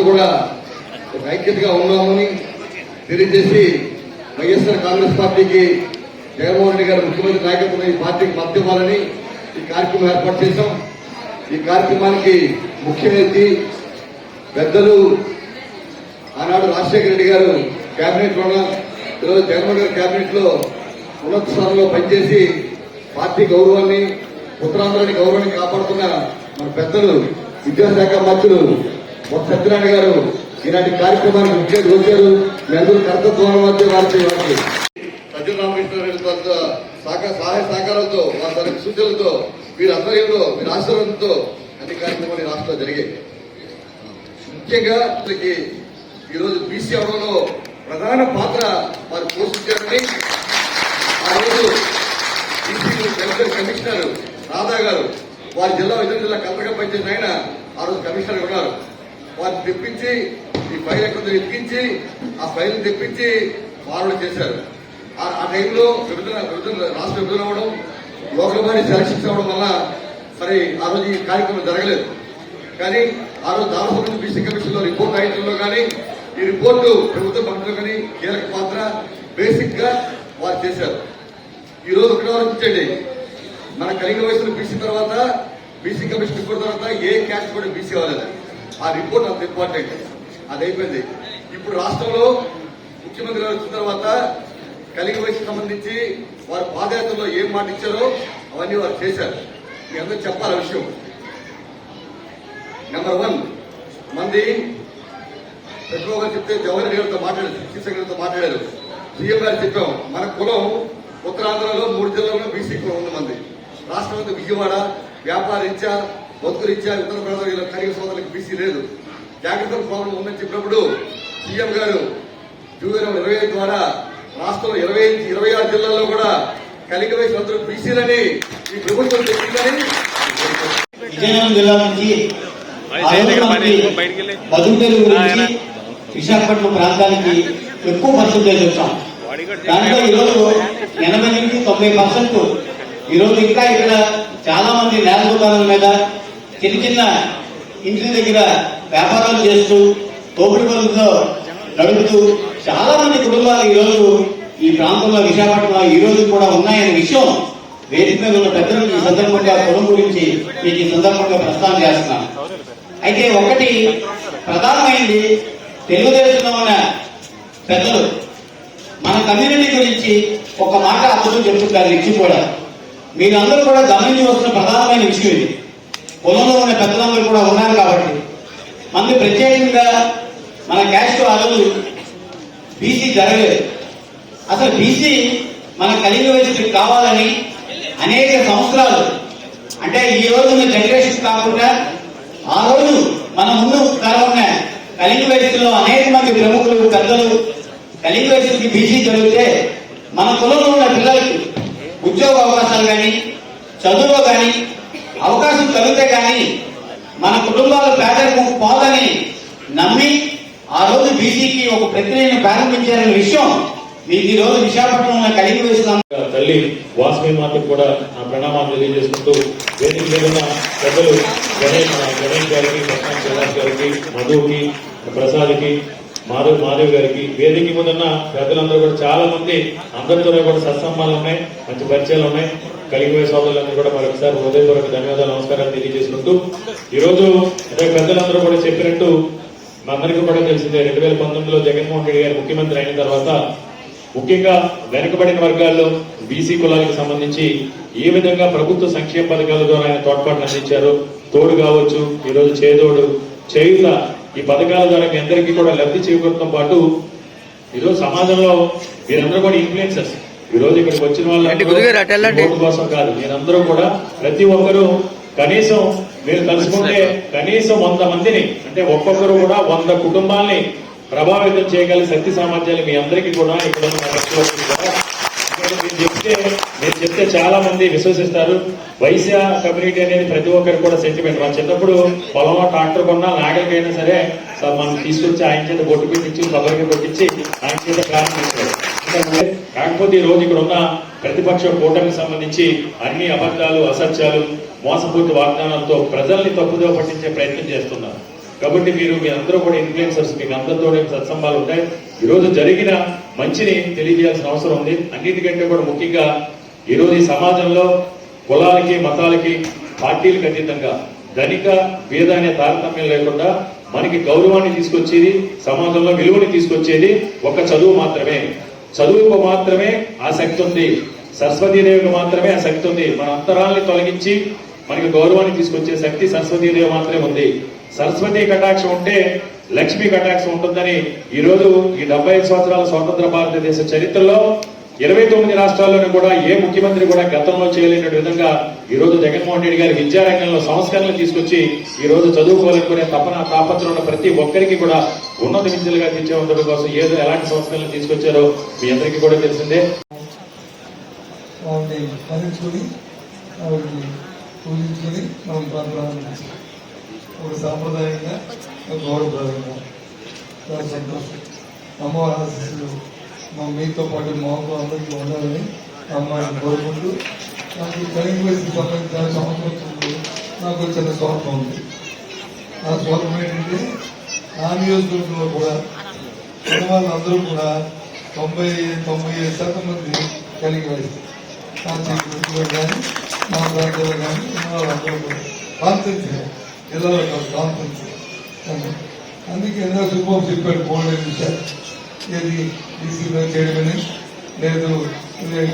కూడా ఒక ఐక్యతగా ఉన్నామని తెలియజేసి వైఎస్ఆర్ కాంగ్రెస్ పార్టీకి జగన్మోహన్ రెడ్డి గారు ముఖ్యమంత్రి నాయకత్వంలో ఈ పార్టీకి మద్దతు ఇవ్వాలని ఈ కార్యక్రమం ఏర్పాటు చేశాం. ఈ కార్యక్రమానికి ముఖ్య వ్యక్తి పెద్దలు ఆనాడు రాజశేఖర రెడ్డి గారు కేబినెట్ లో, ఈరోజు జగన్మోహన్ గారి కేబినెట్ లో ఉన్నత స్థానంలో పనిచేసి పార్టీ గౌరవాన్ని, ఉత్తరాంధ్రాని గౌరవాన్ని కాపాడుతున్న మన పెద్దలు విద్యాశాఖ మంత్రులు బొత్స సత్యనారాయణ గారు ఈనాటి కార్యక్రమానికి ముఖ్యంగా వచ్చారు. మీ అందరూ కర్తత్వం మధ్య వారికి సజ్జల రామకృష్ణ సహాయ సహకారాలతో వారి సూచనలతో వీరి ఆధ్వర్యంలో వీరి ఆశీర్వాదంతో అన్ని కార్యక్రమాలు రాష్ట్రంలో జరిగాయి. ముఖ్యంగా ఈరోజు బీసీ అవడంలో ప్రధాన పాత్ర వారు పోషించారని ఆ రోజు బీసీ వెల్ఫేర్ కమిషనర్ రాధా గారు వారి జిల్లా ఇతర జిల్లా కలెక్టర్గా పనిచేసిన ఆయన ఆ రోజు కమిషనర్ ఉన్నారు. వారిని తెప్పించి ఈ ఫైల్ ఎక్కడ ఎక్కించి ఆ ఫైల్ తెప్పించి ఫార్వర్డ్ చేశారు. ఆ టైంలో రాష్ట్ర విభజన అవ్వడం, లోకల్ బాడీ సెలక్షన్స్ అవ్వడం వల్ల మరి ఆ రోజు ఈ కార్యక్రమం జరగలేదు. కానీ ఆ రోజు దాదాపు బీసీ కమిషన్ లో రిపోర్ట్ రాయడంలో కానీ ఈ రిపోర్టు ప్రభుత్వ పక్షంలో కానీ కీలక పాత్ర బేసిక్ గా వారు చేశారు. ఈ రోజు ఒకటి ఆలోచించండి, మన కలిగిన వయసులో బీసీ తర్వాత బీసీ కమిషన్ రిపోర్ట్ తర్వాత ఏ క్యాస్ట్ కూడా బీసీ అవ్వలేదు. ఆ రిపోర్ట్ అంత ఇంపార్టెంట్, అది అయిపోయింది. ఇప్పుడు రాష్ట్రంలో ముఖ్యమంత్రి గారు వచ్చిన తర్వాత కలిగిన వయసుకు సంబంధించి వారు పాదయాత్రలో ఏం మాట ఇచ్చారో అవన్నీ వారు చేశారు. మీ అందరూ చెప్పాలి విషయం. నెంబర్ 1 మంది పెట్రోల్ గారు చెప్తే జవహర్ రెడ్డి గారితో మాట్లాడారు, శిక్షణ గారితో మాట్లాడారు, సీఎం గారు చెప్పాం మన కులం ఉత్తరాంధ్రలో 3 జిల్లాల్లో బీసీ కులం ఉంది. మంది రాష్ట్రం అంతా విజయవాడ వ్యాపారరీత్యా బతుకురీత్యా ఇతర ప్రాంతాల కలిగిన సోదరులకు బీసీ లేదు. జాగ్రత్త ప్రాబ్లం ఉందని చెప్పినప్పుడు సీఎం గారు 2025 ద్వారా రాష్ట్రంలో 26 జిల్లాల్లో కూడా కలిగి వయసు అందరూ బీసీలని ఈ ప్రభుత్వం చెప్పిందని విజయనగరం జిల్లా నుంచి బతుకుతెరువు గురించి విశాఖపట్నం ప్రాంతానికి ఎక్కువ పర్సెంటేజ్ వచ్చాం. దాంట్లో ఈరోజు 80 నుంచి 90% ఈరోజు ఇంకా ఇక్కడ చాలా మంది నేల దుకాణాల మీద చిన్న చిన్న ఇంటి దగ్గర వ్యాపారాలు చేస్తూ తోపుడు పనులతో నడుపుతూ చాలా మంది కుటుంబాలు ఈరోజు ఈ ప్రాంతంలో విశాఖపట్నంలో ఈ రోజు కూడా ఉన్నాయనే విషయం వేదిక మీద ఉన్న పెద్దలు ఈ సందర్భంగా కులం గురించి మీకు ఈ సందర్భంగా ప్రస్తావన చేస్తున్నాను. అయితే ఒకటి ప్రధానమైంది, తెలుగుదేశంలో ఉన్న పెద్దలు మన కమ్యూనిటీ గురించి ఒక మాట అర్థం చెప్తుంటారు. ఇచ్చి కూడా మీరందరూ కూడా గమనించి వస్తున్న ప్రధానమైన విషయం ఇది. కులంలో ఉన్న పెద్దలందరూ కూడా ఉన్నారు కాబట్టి మంది ప్రత్యేకంగా మన క్యాస్ట్ ఆ రోజు బీసీ జరగలేదు. అసలు బీసీ మన కలిగిన వయసుకి కావాలని అనేక సంవత్సరాలు, అంటే ఈ రోజు ఉన్న జనరేషన్ కాకుండా ఆ రోజు మన ముందు తరమున్న కలిగిన వయసులో అనేక మంది ప్రముఖులు పెద్దలు కలిగిన వయసుకి బీసీ జరిగితే మన కులంలో ఉన్న పిల్లలకి ఉద్యోగ అవకాశాలు కానీ చదువులో కానీ అవకాశం కలిగితే కానీ మన కుటుంబాలు పేదరికం పోదని నమ్మి ఆ రోజు బీసీకి ఒక ప్రక్రియను ప్రారంభించారనే విషయం మీకు ఈ రోజు విశాఖపట్నంలో కలిగి వేస్తున్నాం. తల్లి వాసవి మాతకు కూడా నా ప్రణామాలు తెలియజేసుకుంటూ వేదిక మీద ఉన్న పెద్దలు గణేష్ గారికి, పట్నాం శ్రీనివాస్ గారికి, మధుకి, ప్రసాద్కి, మాధవ్ గారికి, వేదిక మీద ఉన్న పెద్దలందరూ కూడా చాలా మంది అందరితోనే కూడా సత్సంబాలు ఉన్నాయి, మంచి పరిచయాలు ఉన్నాయి. కలిగిపోయే సోదరులందరూ కూడా మరొకసారి హృదయపూర్వక ధన్యవాదాలు, నమస్కారాలు తెలియజేసుకుంటూ ఈరోజు పెద్దలందరూ కూడా చెప్పినట్టు మనందరికీ కూడా తెలిసిందే 2019లో జగన్మోహన్ రెడ్డి గారు ముఖ్యమంత్రి అయిన తర్వాత ముఖ్యంగా వెనుకబడిన వర్గాల్లో బీసీ కులాలకు సంబంధించి ఏ విధంగా ప్రభుత్వ సంక్షేమ పథకాల ద్వారా ఆయన తోడ్పాటును అందించారు. తోడు కావచ్చు, ఈరోజు చేదోడు చేయుత, ఈ పథకాల ద్వారా మీ అందరికీ కూడా లబ్ధి చేకూరడంతో పాటు ఈరోజు సమాజంలో మీరందరూ కూడా ఇన్ఫ్లుయెన్సర్స్. ఈ రోజు ఇక్కడికి వచ్చిన వాళ్ళ కోసం కాదు, మీరందరూ కూడా ప్రతి ఒక్కరూ కనీసం మీరు కలుసుకుంటే కనీసం 100 మందిని, అంటే ఒక్కొక్కరు కూడా 100 కుటుంబాలని ప్రభావితం చేయగల శక్తి సామర్థ్యాలు మీ అందరికీ కూడా ఇక్కడ మీరు చెప్తే చాలా మంది విశ్వసిస్తారు. వైశ్య కమ్యూనిటీ అనేది ప్రతి ఒక్కరికి కూడా సెంటిమెంట్. మా చిన్నప్పుడు పొలంలో ట్రాక్టర్ కొన్నా నాగలికైనా సరే మనం తీసుకొచ్చి ఆయన చేత బొట్టు పెట్టించి కొబ్బరికి కొట్టించి ఆయన చేత ప్రారంభించారు. కాకపోతే ఈ రోజు ఇక్కడ ఉన్న ప్రతిపక్ష కూటమికి సంబంధించి అన్ని అబద్ధాలు, అసత్యాలు, మోసపూర్తి వాగ్దానాలతో ప్రజల్ని తప్పుదోవ పట్టించే ప్రయత్నం చేస్తున్నారు. కాబట్టి మీరు మీ అందరూ కూడా ఇన్ఫ్లుయెన్సర్స్, మీకు అందరితో సత్సంబాలు ఉంటాయి. ఈ రోజు జరిగిన మంచిని తెలియజేయాల్సిన అవసరం ఉంది. అన్నిటికంటే కూడా ముఖ్యంగా ఈ రోజు ఈ సమాజంలో కులాలకి, మతాలకి, పార్టీలకు అతీతంగా ధనిక పేద అనే తారతమ్యం లేకుండా మనకి గౌరవాన్ని తీసుకొచ్చేది, సమాజంలో విలువని తీసుకొచ్చేది ఒక చదువు మాత్రమే. చదువుకు మాత్రమే ఆ శక్తి ఉంది. సరస్వతీదేవికి మాత్రమే ఆ శక్తి ఉంది. మన అంతరాల్ని తొలగించి మనకి గౌరవాన్ని తీసుకొచ్చే శక్తి సరస్వతీదేవి మాత్రమే ఉంది. సరస్వతి కటాక్షం ఉంటే లక్ష్మీ కటాక్షం ఉంటుందని ఈ రోజు ఈ 75 సంవత్సరాల స్వతంత్ర భారతదేశ చరిత్రలో 29 రాష్ట్రాల్లోనూ కూడా ఏ ముఖ్యమంత్రి కూడా గతంలో చేయలేని విధంగా ఈ రోజు జగన్మోహన్ రెడ్డి గారి విద్యారంగంలో సంస్కరణలు తీసుకొచ్చి ఈ రోజు చదువుకోవాలనుకునే తాపత్రం ఉన్న ప్రతి ఒక్కరికి కూడా ఉన్నత విద్యలుగా తీర్చే ఉండడం కోసం ఏదో ఎలాంటి సంస్కరణలు తీసుకొచ్చారో మీ అందరికీ కూడా తెలిసిందే. వాటిని స్మరించుకొని వాటిని పూజించుకొని మనం ప్రారంభించాం. ఒక సాంప్రదాయంగా, ఒక గౌరవప్రదంగా చాలా సంతోషం. అమ్మవారి ఆశీస్సులు మా మీతో పాటు మాకు అందరికీ ఉండాలని అమ్మాయిని కోరుకుంటూ, నాకు టెలింగ్ వయసుకు సంబంధించిన సంవత్సరం నాకు చిన్న స్వార్థం ఉంది. ఆ స్వార్థం ఏంటంటే ఆ నియోజకవర్గంలో కూడా వాళ్ళందరూ కూడా 90-95% మంది కలిగి వయసు కానీ మా ప్రాంతంలో కానీ వాళ్ళందరూ కూడా కాన్ఫరెన్స్ జిల్లాలో కాదు కాన్ఫరెన్స్. అందుకే ఏదో శుభం చెప్పాడు పోలే విషయాలు, ఏది ఈసీలో చేయడమని లేదు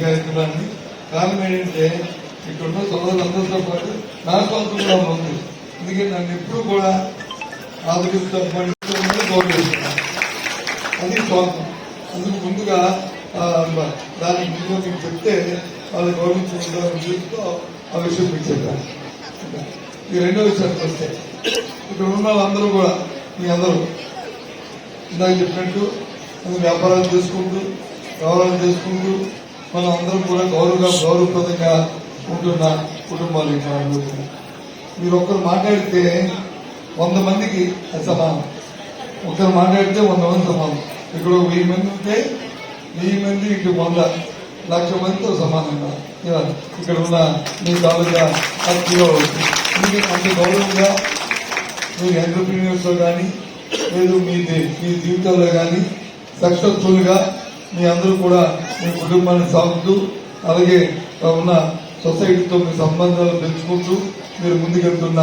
కార్యక్రమాన్ని. కారణం ఏంటంటే ఇక్కడున్న సోదరులందరితో పాటు నా స్వార్థం కూడా ఉంది. అందుకే నన్ను ఎప్పుడు కూడా ఆదరిస్తాను, గౌరవిస్తున్నాను. అది స్వార్థం. అందుకు ముందుగా దానికి ముందుగా మీకు చెప్తే వాళ్ళు గౌరవించుకుంటారని చూస్తూ ఆ విషయం మీకు చెప్పాను. ఈ రెండో విషయానికి వస్తే ఇక్కడ ఉన్న వాళ్ళందరూ కూడా మీ అందరూ ఇందాక చెప్పినట్టు వ్యాపారాలు చేసుకుంటూ, వ్యవహారాలు చేసుకుంటూ మనం అందరం కూడా గౌరవప్రదంగా ఉంటున్న కుటుంబాలు ఇక్కడ. మీరు ఒక్కరు మాట్లాడితే 100 మందికి సమానం. ఒకరు మాట్లాడితే 100 మంది సమానం. ఇక్కడ 1000 మంది ఉంటే 1000 మంది ఇటు 100 లక్ష మందితో సమానంగా ఇక్కడ ఉన్న మీ తాలూకా హక్కులో ఎందుకంటే అంత గౌరవంగా మీరు ఎంటర్ప్రీనియర్స్ లో కానీ లేదు మీ జీవితాల్లో కానీ సక్సెస్ఫుల్ గా మీ అందరూ కూడా మీ కుటుంబాన్ని సాగుతూ అలాగే ఉన్న సొసైటీతో మీ సంబంధాలు పెంచుకుంటూ మీరు ముందుకెళ్తున్న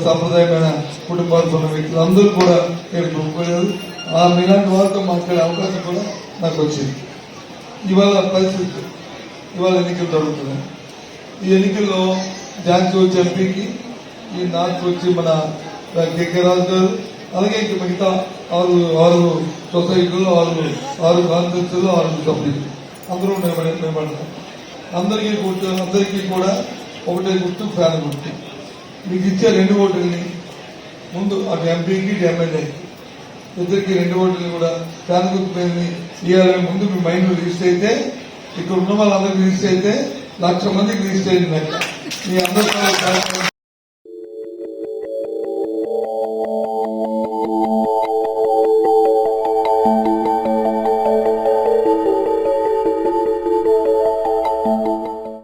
సాంప్రదాయమైన కుటుంబాలతో ఉన్న వ్యక్తులు అందరూ కూడా నేను కోరుకోలేదు. ఆ మీలాంటి వాళ్ళతో మాట్లాడే అవకాశం కూడా నాకు వచ్చింది. ఇవాళ పరిస్థితి, ఇవాళ ఎన్నికలు జరుగుతున్నాయి. ఈ ఎన్నికల్లో ఝాన్సీ వచ్చి ఎంపీకి, ఈ నార్త్ వచ్చి మన కేకే రాజు గారు, అలాగే ఇంక మిగతా 6 సొసైటీలు, 6 కాన్ఫరెన్స్లు, 6 సభ్యులు అందరూ నిలబడతారు. అందరికీ కూడా ఒకటే గుర్తు, ఫ్యాన్ గుర్తు. మీకు ఇచ్చే 2 ఓటుల్ని ముందు అటు ఎంపీకి ఇటు ఎమ్మెల్యేకి ఇద్దరికి 2 ఓటులు కూడా ఫ్యాన్ గుర్తు పేరుని ఇవ్వాలని ముందు మీ మైండ్ రిజిస్టర్ అయితే, ఇక్కడ ఉన్న వాళ్ళందరికీ రిజిస్టర్ అయితే 1,00,000 మందికి రిజిస్టర్ అయింది. మీ అందరూ